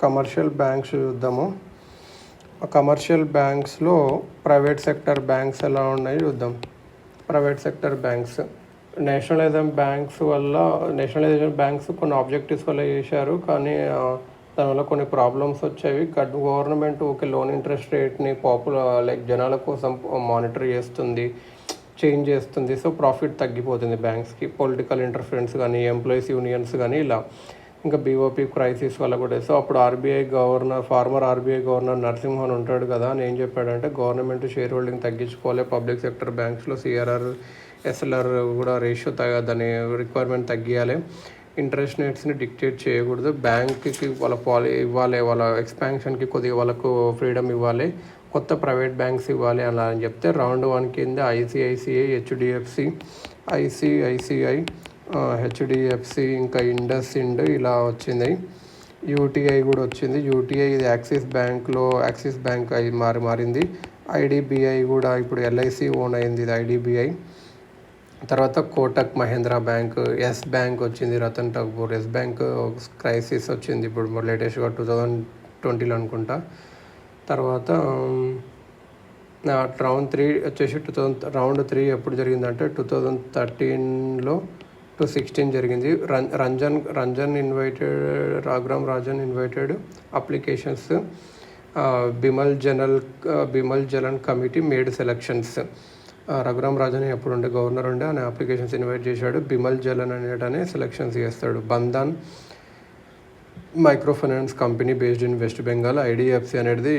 Commercial banks చూద్దాము. Commercial బ్యాంక్స్లో private sector banks ఎలా ఉన్నాయి చూద్దాం. Private sector banks nationalisation banks కొన్ని ఆబ్జెక్టివ్స్ వల్ల చేశారు, కానీ దానివల్ల కొన్ని ప్రాబ్లమ్స్ వచ్చేవి. గవర్నమెంట్ ఓకే లోన్ ఇంట్రెస్ట్ రేట్ని జనాల కోసం మానిటర్ చేస్తుంది, చేంజ్ చేస్తుంది. సో ప్రాఫిట్ తగ్గిపోతుంది బ్యాంక్స్కి. పొలిటికల్ ఇంటర్ఫరెన్స్ కానీ, ఎంప్లాయీస్ యూనియన్స్ కానీ ఇలా, ఇంకా బీఓపీ క్రైసిస్ వల్ల కూడా. సో అప్పుడు ఫార్మర్ ఆర్బీఐ గవర్నర్ నరసింహన్ ఉంటాడు కదా, అని ఏం చెప్పాడంటే గవర్నమెంట్ షేర్ హోల్డింగ్ తగ్గించుకోవాలి, పబ్లిక్ సెక్టర్ బ్యాంక్స్లో సిఆర్ఆర్ ఎస్ఎల్ఆర్ కూడా రేషియో దాని రిక్వైర్మెంట్ తగ్గియాలి, ఇంట్రెస్ట్ రేట్స్ని డిక్టేట్ చేయకూడదు, బ్యాంక్కి ఇవ్వాలి, వాళ్ళ ఎక్స్పాన్షన్కి కొద్దిగా వాళ్ళకు ఫ్రీడమ్ ఇవ్వాలి, కొత్త ప్రైవేట్ బ్యాంక్స్ ఇవ్వాలి అలా అని చెప్తే రౌండ్ 1 కింద ఐసిఐసిఐ, హెచ్డిఎఫ్సి, ఐసిఐసిఐ, హెచ్డిఎఫ్సి, ఇంకా ఇండస్ ఇండ్ ఇలా వచ్చింది. యూటీఐ కూడా వచ్చింది. యూటీఐ ఇది యాక్సిస్ బ్యాంక్ మారింది. ఐడిబిఐ కూడా ఇప్పుడు ఎల్ఐసి ఓన్ అయింది, ఇది ఐడిబిఐ. తర్వాత Kotak Mahindra Bank, Yes Bank వచ్చింది, Ratan Tagore. Yes Bank crisis వచ్చింది ఇప్పుడు లేటెస్ట్గా 2020లో అనుకుంటా. తర్వాత రౌండ్ 3 వచ్చేసి రౌండ్ 3 ఎప్పుడు జరిగిందంటే 2013 to 16 జరిగింది. Ranjan invited, Raghuram Rajan invited applications. Bimal Jalan committee made selections. Raghuram Rajan ఎప్పుడు గవర్నర్ ఉండే ఆయన అప్లికేషన్స్ ఇన్వైట్ చేశాడు. బిమల్ జలన్ అనేటనే సెలక్షన్స్ చేస్తాడు. Bandhan micro finance company based in West Bengal. IDFC అనేది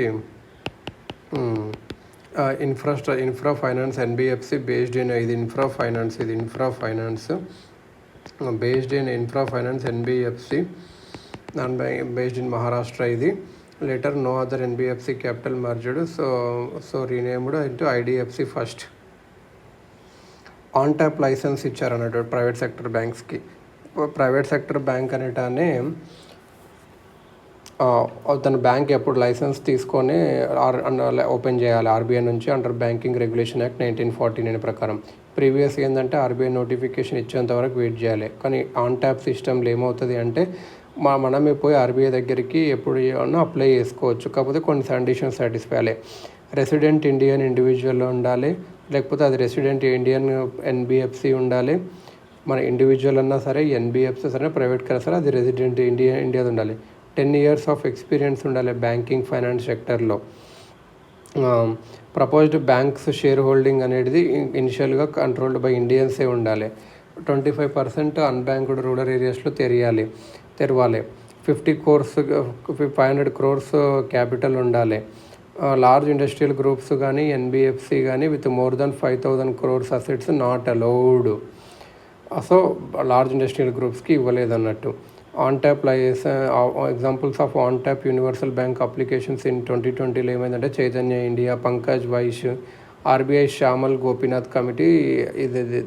infra finance. NBFC based in infra finance based in infra finance. NBFC non bank based in Maharashtra. ఇది later no other NBFC capital merged, so renamed into IDFC First. On tap licence ఇచ్చారన్నట్టు private sector బ్యాంక్స్కి. Private sector bank అనేటాన్ని తన bank ఎప్పుడు licence తీసుకొని open చేయాలి RBI నుంచి under banking regulation act 1949 ప్రకారం. ప్రీవియస్ ఏంటంటే ఆర్బీఐ నోటిఫికేషన్ ఇచ్చేంత వరకు వెయిట్ చేయాలి. కానీ ఆన్ ట్యాప్ సిస్టంలో ఏమవుతుంది అంటే మనమే పోయి ఆర్బీఐ దగ్గరికి ఎప్పుడు అప్లై చేసుకోవచ్చు. కాకపోతే కొన్ని కండిషన్స్ సాటిస్ఫై అయ్యాలి. రెసిడెంట్ ఇండియన్ ఇండివిజువల్ ఉండాలి, లేకపోతే అది రెసిడెంట్ ఇండియన్ ఎన్బిఎఫ్సి ఉండాలి. మన ఇండివిజువల్ అన్నా సరే, ఎన్బిఎఫ్సి సరే, ప్రైవేట్ కన్నా సరే, అది రెసిడెంట్ ఇండియాది ఉండాలి. 10 years ఆఫ్ ఎక్స్పీరియన్స్ ఉండాలి బ్యాంకింగ్ ఫైనాన్స్ సెక్టర్లో. ప్రపోజ్డ్ బ్యాంక్స్ షేర్ హోల్డింగ్ అనేది ఇనిషియల్గా కంట్రోల్డ్ బై ఇండియన్సే ఉండాలి. 25% అన్బ్యాంక్డ్ రూరల్ ఏరియాస్లో తెరవాలి. 500 crores క్యాపిటల్ ఉండాలి. లార్జ్ ఇండస్ట్రియల్ గ్రూప్స్ కానీ, ఎన్బిఎఫ్సి కానీ with more than 5,000 crores assets not allowed. So large industrial గ్రూప్స్కి ఇవ్వలేదు అన్నట్టు. On tap examples of on tap universal bank applications in 2020లో ఏమైందంటే Chaitanya India, Pankaj Vaishya, RBI Shyamal Gopinath committee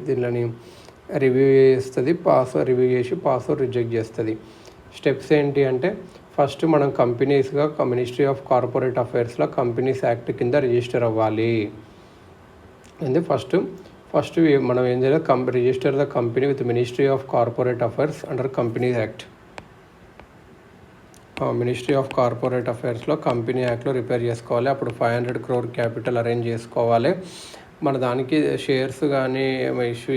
దీనిని రివ్యూ చేస్తుంది. రివ్యూ చేసి పాస్ రిజెక్ట్ చేస్తుంది. స్టెప్స్ ఏంటి అంటే ఫస్ట్ మనం కంపెనీస్గా మినిస్ట్రీ ఆఫ్ కార్పొరేట్ అఫైర్స్లో కంపెనీస్ యాక్ట్ కింద రిజిస్టర్ అవ్వాలి. అంటే ఫస్ట్ మనం ఏం చేయాలి, register the company with ministry of corporate affairs under companies act. Ministry of corporate అఫైర్స్లో కంపెనీ యాక్ట్లో రిపేర్ చేసుకోవాలి. అప్పుడు 500 crore క్యాపిటల్ అరేంజ్ చేసుకోవాలి. మన దానికి షేర్స్ కానీ ఇష్యూ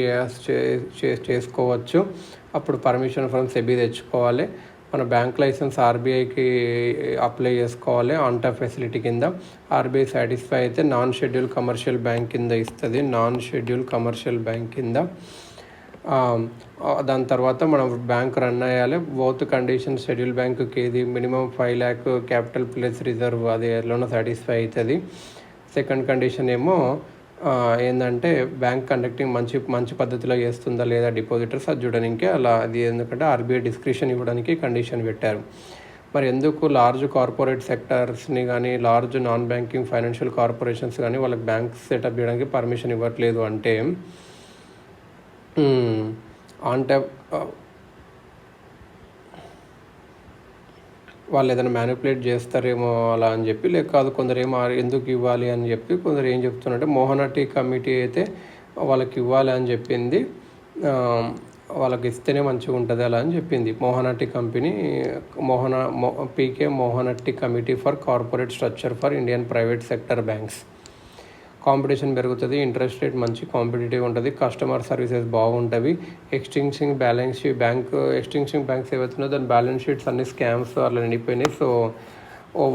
చేసుకోవచ్చు. అప్పుడు పర్మిషన్ ఫ్రమ్ సెబీ తెచ్చుకోవాలి. మన బ్యాంక్ లైసెన్స్ ఆర్బీఐకి అప్లై చేసుకోవాలి ఆన్ ట్యాప్ ఫెసిలిటీ కింద. ఆర్బీఐ సాటిస్ఫై అయితే నాన్ షెడ్యూల్ కమర్షియల్ బ్యాంక్ కింద ఇస్తుంది. దాని తర్వాత మనం బ్యాంక్ రన్ అయ్యాలి. బోత్ కండిషన్ షెడ్యూల్ బ్యాంకుకి ఇది minimum 5 lakh capital plus reserve అది ఎట్లనో సాటిస్ఫై అవుతుంది. సెకండ్ కండిషన్ ఏమో ఏంటంటే బ్యాంక్ కండక్టింగ్ మంచి పద్ధతిలో చేస్తుందా లేదా డిపాజిటర్స్ అది చూడడానికి అలా. అది ఎందుకంటే ఆర్బీఐ డిస్క్రిప్షన్ ఇవ్వడానికి కండిషన్ పెట్టారు. మరి ఎందుకు లార్జ్ కార్పొరేట్ సెక్టర్స్ని కానీ, large non banking financial corporations కానీ వాళ్ళకి బ్యాంక్ సెటప్ చేయడానికి పర్మిషన్ ఇవ్వట్లేదు అంటే ఆన్ ట్యాప్ వాళ్ళు ఏదైనా మ్యానిపులేట్ చేస్తారేమో అలా అని చెప్పి, లేక కాదు కొందరేమో ఎందుకు ఇవ్వాలి అని చెప్పి, కొందరు ఏం చెప్తున్నారంటే మోహన టీ కమిటీ అయితే వాళ్ళకి ఇవ్వాలి అని చెప్పింది. వాళ్ళకి ఇస్తేనే మంచిగా ఉంటుంది అలా అని చెప్పింది. Mohanty company PK Mohanty committee for corporate structure for Indian private sector banks. Competition పెరుగుతుంది, ఇంట్రెస్ట్ రేట్ మంచి కాంపిటేటివ్ ఉంటుంది, కస్టమర్ సర్వీసెస్ బాగుంటుంది. ఎక్స్టింక్షన్ బ్యాంక్స్ ఏవైతున్నాయో దాని బ్యాలెన్స్ షీట్స్ అన్ని స్కామ్స్ అలా నిండిపోయినాయి. సో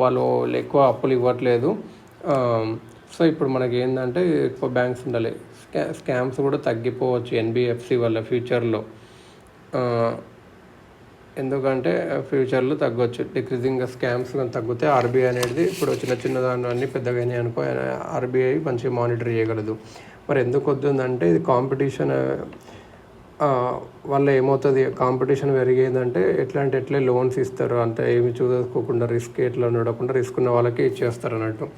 వాళ్ళు ఎక్కువ అప్పులు ఇవ్వట్లేదు. సో ఇప్పుడు మనకి ఏంటంటే ఎక్కువ బ్యాంక్స్ ఉండాలి, స్కామ్స్ కూడా తగ్గిపోవచ్చు ఎన్బిఎఫ్సి వల్ల ఫ్యూచర్లో. ఎందుకంటే ఫ్యూచర్లో తగ్గొచ్చు, డిక్రీజింగ్ స్కామ్స్ కానీ తగ్గితే ఆర్బీఐ అనేది ఇప్పుడు చిన్న దాన్ని పెద్దగా అనుకో ఆర్బీఐ మంచిగా మానిటర్ చేయగలదు. మరి ఎందుకు వద్దుందంటే ఇది కాంపిటీషన్ వల్ల ఏమవుతుంది, కాంపిటీషన్ పెరిగేందంటే ఎట్లే లోన్స్ ఇస్తారు, అంతే ఏమి చూసుకోకుండా రిస్క్ ఎట్లా ఉండకుండా రిస్క్ ఉన్న వాళ్ళకే ఇచ్చేస్తారు అన్నట్టు.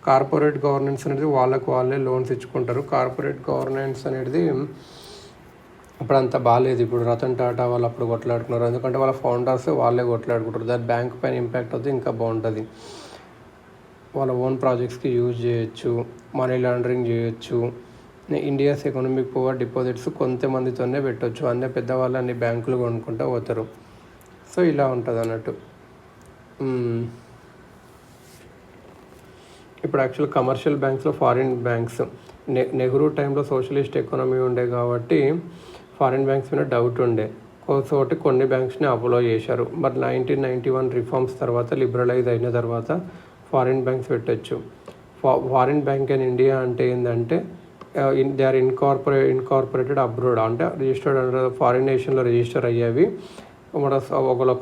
కార్పొరేట్ గవర్నెన్స్ అనేది వాళ్ళే లోన్స్ ఇచ్చుకుంటారు. కార్పొరేట్ గవర్నెన్స్ అనేది ఇప్పుడు అంత బాగాలేదు. ఇప్పుడు రతన్ టాటా వాళ్ళు అప్పుడు కొట్లాడుకున్నారు, ఎందుకంటే వాళ్ళ ఫౌండర్స్ వాళ్ళే కొట్లాడుకుంటారు. దాని బ్యాంక్ పైన ఇంపాక్ట్ అవుతుంది, ఇంకా బాగుంటుంది. వాళ్ళ ఓన్ ప్రాజెక్ట్స్కి యూజ్ చేయొచ్చు, మనీ లాండరింగ్ చేయొచ్చు. ఇండియాస్ ఎకనామిక్ పవర్ డిపాజిట్స్ కొంతమందితోనే పెట్టవచ్చు, అన్నీ పెద్దవాళ్ళు అన్ని బ్యాంకులు కొనుక్కుంటూ పోతారు. సో ఇలా ఉంటుంది అన్నట్టు. ఇప్పుడు యాక్చువల్ కమర్షియల్ బ్యాంక్స్లో ఫారిన్ బ్యాంక్స్ నెహ్రూ టైంలో సోషలిస్ట్ ఎకానమీ ఉండే కాబట్టి ఫారిన్ బ్యాంక్స్ మీద డౌట్ ఉండే, కాబట్టి కొన్ని బ్యాంక్స్ని అపోలో చేశారు. మరి 1991 రిఫార్మ్స్ తర్వాత లిబరలైజ్ అయిన తర్వాత ఫారిన్ బ్యాంక్స్ పెట్టచ్చు. ఫారిన్ బ్యాంక్ ఇన్ ఇండియా అంటే ఏంటంటే దే ఆర్ ఇన్కార్పొరేటెడ్ అబ్రోడ్, అంటే రిజిస్టర్డ్ అండర్ ఫారిన్ నేషన్లో రిజిస్టర్ అయ్యేవి. మన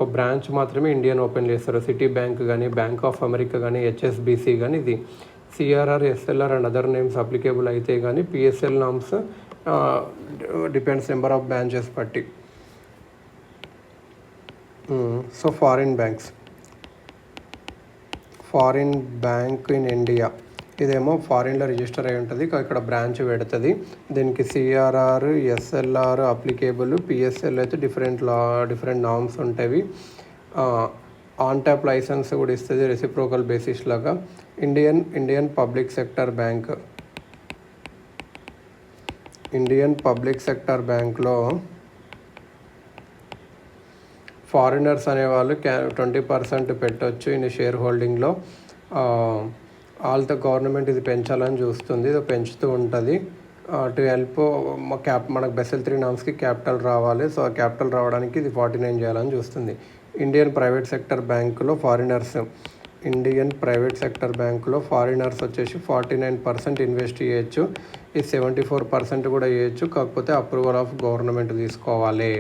ఒక బ్రాంచ్ మాత్రమే ఇండియన్ ఓపెన్ చేస్తారు. సిటీ బ్యాంక్ కానీ, బ్యాంక్ ఆఫ్ అమెరికా కానీ, హెచ్ఎస్బిసి కానీ, ఇది CRR, SLR and other names applicable అయితే కానీ PSL norms depends number of branches బట్టి. So foreign bank in India ఇదేమో ఫారిన్లో రిజిస్టర్ అయి ఉంటుంది, ఇక్కడ బ్రాంచ్ పెడుతుంది. దీనికి సిఆర్ఆర్, ఎస్ఎల్ఆర్ అప్లికేబుల్, పిఎస్ఎల్ అయితే డిఫరెంట్ నామ్స్ ఉంటాయి. ఆన్ ట్యాప్ లైసెన్స్ కూడా ఇస్తుంది రెసిప్రోకల్ బేసిస్ లాగా. ఇండియన్ పబ్లిక్ సెక్టర్ బ్యాంక్లో ఫారినర్స్ అనేవాళ్ళు 20% పెట్టవచ్చు ఇన్ షేర్ హోల్డింగ్లో. గవర్నమెంట్ ఇది పెంచాలని చూస్తుంది, ఇది పెంచుతూ ఉంటుంది. టు హెల్ప్ మనకు బెసెల్ 3 నామ్స్కి క్యాపిటల్ రావాలి. సో ఆ క్యాపిటల్ రావడానికి ఇది 49 చేయాలని చూస్తుంది. ఇండియన్ ప్రైవేట్ సెక్టర్ బ్యాంకులో ఫారినర్స్ వచ్చేసి 49% ఇన్వెస్ట్ చేయొచ్చు, ఇది 74% కూడా చేయొచ్చు, కాకపోతే అప్రూవల్ ఆఫ్ గవర్నమెంట్ తీసుకోవాలి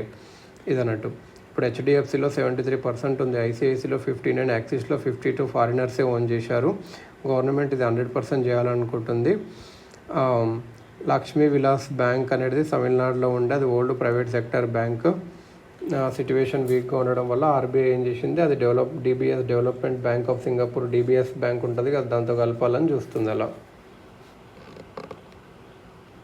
ఇదన్నట్టు. ఇప్పుడు హెచ్డిఎఫ్సిలో 73% ఉంది, ఐసిఐసిలో 59, యాక్సిస్లో 52 ఫారినర్సే ఓన్ చేశారు. గవర్నమెంట్ ఇది 100% చేయాలనుకుంటుంది. లక్ష్మీ విలాస్ బ్యాంక్ అనేది తమిళనాడులో ఉండే, అది old private sector bank. Situation వీక్గా ఉండడం వల్ల ఆర్బీఐ ఏం చేసింది, అది DBS development bank of Singapore, DBS bank ఉంటుంది కదా, దాంతో కలపాలని చూస్తుంది అలా.